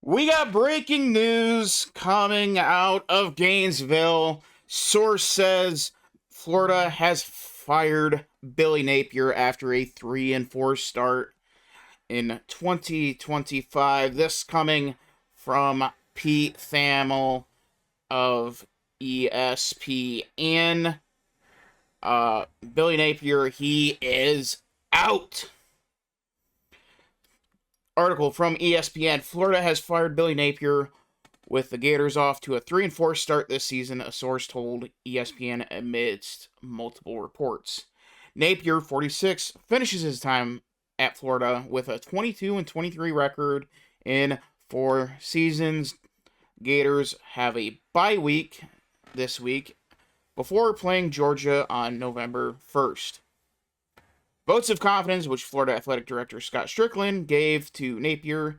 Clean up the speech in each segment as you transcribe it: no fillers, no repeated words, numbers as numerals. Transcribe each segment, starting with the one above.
We got breaking news coming out of Gainesville. Source says Florida has fired Billy Napier after a 3-4 start in 2025. This coming from Pete Thamel of ESPN. Billy Napier, he is out. Article from ESPN. Florida has fired Billy Napier with the Gators off to a 3-4 start this season, a source told ESPN amidst multiple reports. Napier, 46, finishes his time at Florida with a 22-23 record in 4 seasons. Gators have a bye week this week before playing Georgia on November 1st. Votes of confidence, which Florida Athletic Director Scott Strickland gave to Napier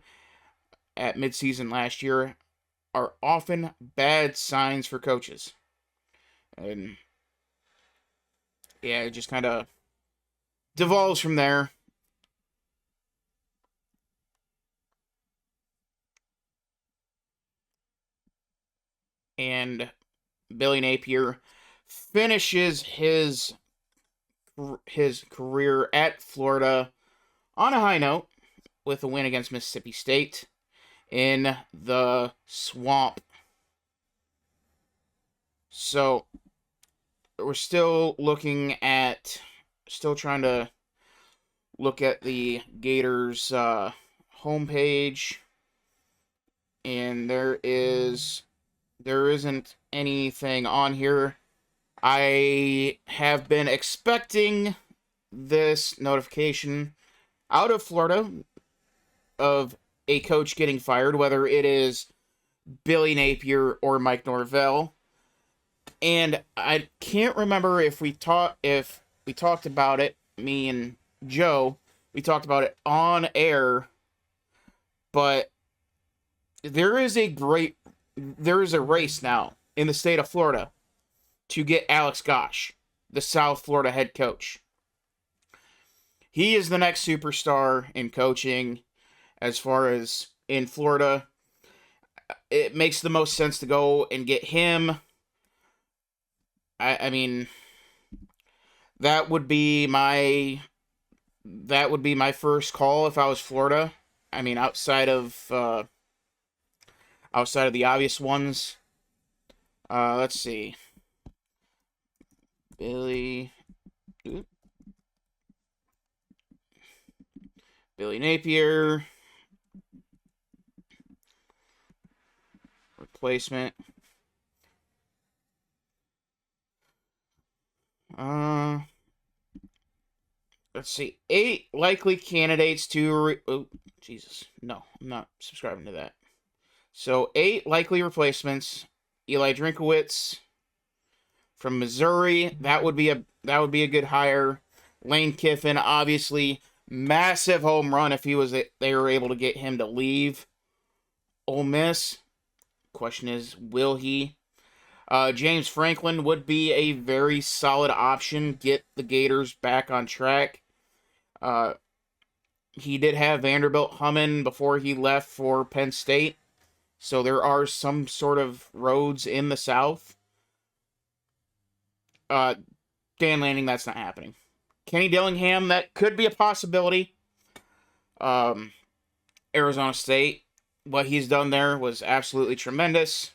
at midseason last year, are often bad signs for coaches. And yeah, it just kind of devolves from there. And Billy Napier finishes his career at Florida on a high note with a win against Mississippi State in the Swamp. So we're still trying to look at the Gators homepage, and there isn't anything on here. I have been expecting this notification out of Florida of a coach getting fired, whether it is Billy Napier or Mike Norvell. And I can't remember if we talked about it, me and Joe, we talked about it on air, but there is a race now in the state of Florida to get Alex Gosh, the South Florida head coach. He is the next superstar in coaching as far as in Florida. It makes the most sense to go and get him. I mean, that would be my first call if I was Florida. I mean, outside of the obvious ones. Let's see. Billy Napier replacement. Let's see. 8 likely candidates to oh, Jesus. No, I'm not subscribing to that. So 8 likely replacements. Eli Drinkowitz from Missouri, that would be a good hire. Lane Kiffin, obviously, massive home run if they were able to get him to leave Ole Miss. Question is, will he? James Franklin would be a very solid option. Get the Gators back on track. He did have Vanderbilt humming before he left for Penn State, so there are some sort of roads in the South. Dan Lanning, that's not happening. Kenny Dillingham, that could be a possibility. Arizona State, what he's done there was absolutely tremendous.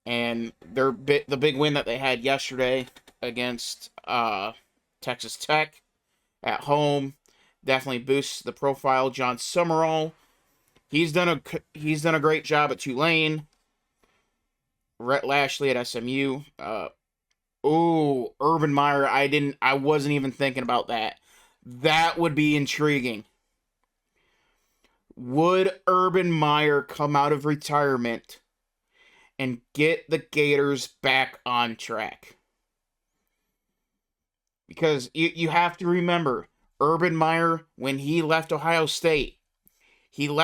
And the big win that they had yesterday against Texas Tech at home definitely boosts the profile. John Summerall, he's done a great job at Tulane. Rhett Lashley at SMU. Urban Meyer, I wasn't even thinking about that. That would be intriguing. Would Urban Meyer come out of retirement and get the Gators back on track? Because you have to remember, Urban Meyer, when he left Ohio State because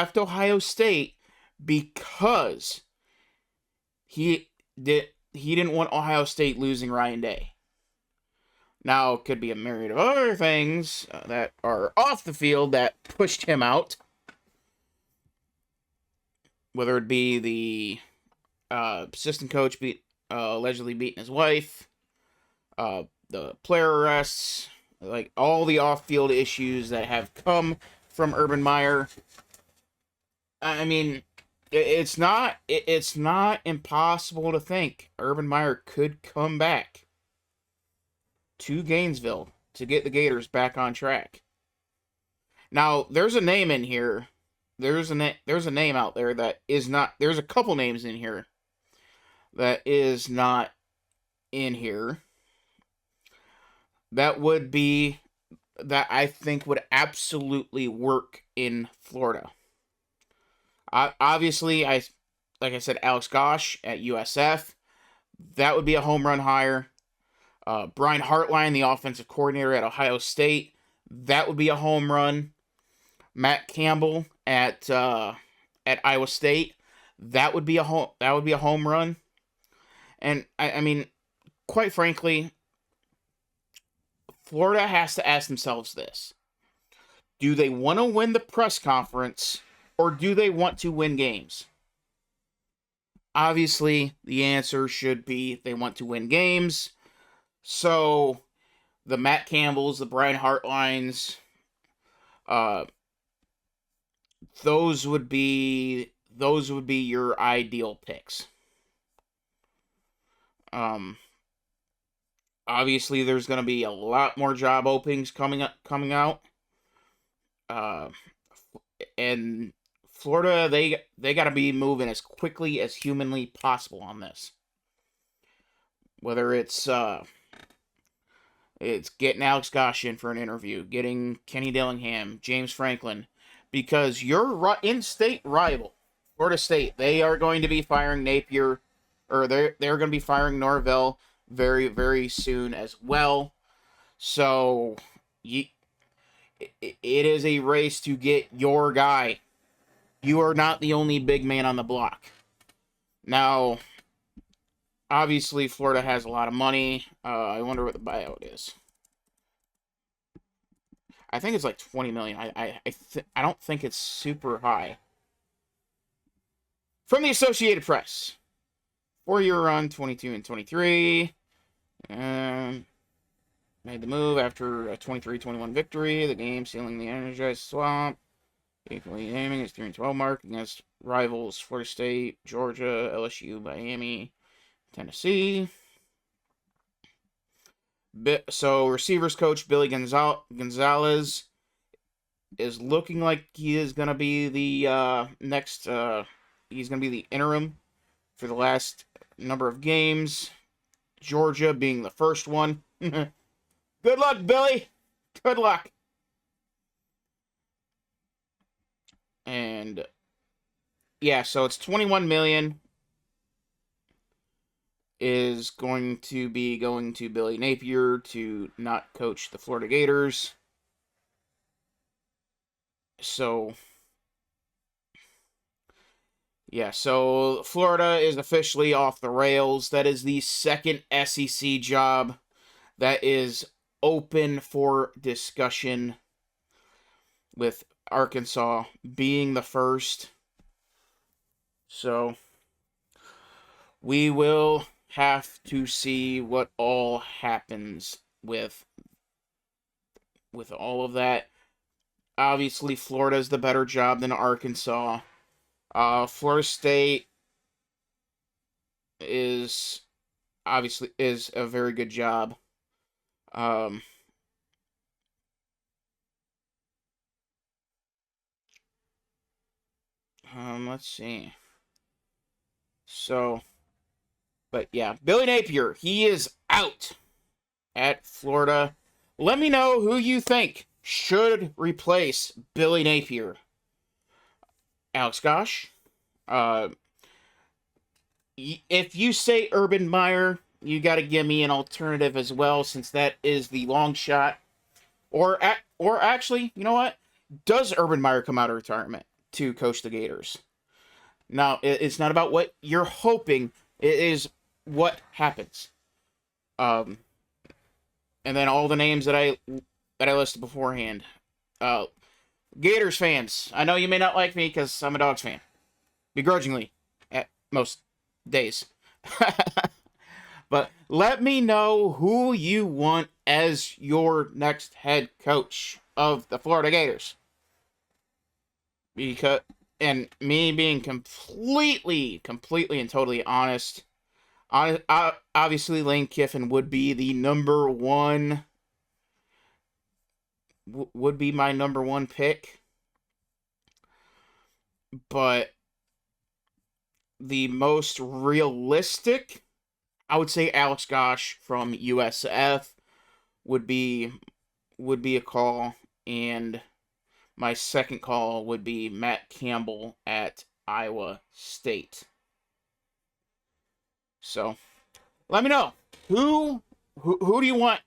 he didn't want Ohio State losing Ryan Day. Now, it could be a myriad of other things that are off the field that pushed him out. whether it be the assistant coach allegedly beating his wife, the player arrests, like all the off-field issues that have come from Urban Meyer. I mean, it's not impossible to think Urban Meyer could come back to Gainesville to get the Gators back on track. Now, there's a name in here. There's a name out there that is not. There's a couple names in here that is not in here. That I think would absolutely work in Florida. Obviously, like I said, Alex Gosh at USF. That would be a home run hire. Brian Hartline, the offensive coordinator at Ohio State. That would be a home run. Matt Campbell at Iowa State. That would be a home run. And I mean, quite frankly, Florida has to ask themselves this: do they want to win the press conference, or do they want to win games? Obviously, the answer should be they want to win games. So, the Matt Campbells, the Brian Hartlines, those would be your ideal picks. Obviously, there's going to be a lot more job openings coming out. And Florida, they got to be moving as quickly as humanly possible on this. Whether it's getting Alex Gosh in for an interview, getting Kenny Dillingham, James Franklin, because your in-state rival, Florida State, they are going to be firing Napier, or they're going to be firing Norvell very, very soon as well. So, it is a race to get your guy. You are not the only big man on the block. Now, obviously, Florida has a lot of money. I wonder what the buyout is. I think it's like $20 million. I don't think it's super high. From the Associated Press, 4-year run, 22 and 23. Made the move after a 23-21 victory. The game sealing the energized swamp. Equally aiming its 3-12 mark against rivals Florida State, Georgia, LSU, Miami, Tennessee. So receivers coach Billy Gonzales is looking like he is going to be the next. He's going to be the interim for the last number of games. Georgia being the first one. Good luck, Billy. Good luck. And yeah, so it's $21 million is going to be going to Billy Napier to not coach the Florida Gators. So yeah, so Florida is officially off the rails. That is the second SEC job that is open for discussion, with Arkansas being the first. So we will have to see what all happens with all of that. Obviously, Florida's the better job than Arkansas. Florida State is a very good job. Let's see. So, but yeah, Billy Napier, he is out at Florida. Let me know who you think should replace Billy Napier. Alex Gosh. If you say Urban Meyer, you got to give me an alternative as well, since that is the long shot. Or actually, you know what? Does Urban Meyer come out of retirement to coach the Gators? Now, it's not about what you're hoping. It is what happens. And then all the names that I listed beforehand. Gators fans, I know you may not like me because I'm a Dogs fan. begrudgingly at most days. But let me know who you want as your next head coach of the Florida Gators. Because, and me being completely and totally honest, obviously Lane Kiffin would be the number one, would be my number one pick. But the most realistic, I would say Alex Gosh from USF would be a call, and my second call would be Matt Campbell at Iowa State. So, let me know who do you want,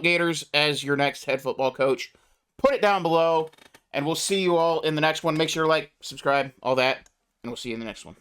Gators as your next head football coach. Put it down below, and we'll see you all in the next one. Make sure to like, subscribe, all that, and we'll see you in the next one.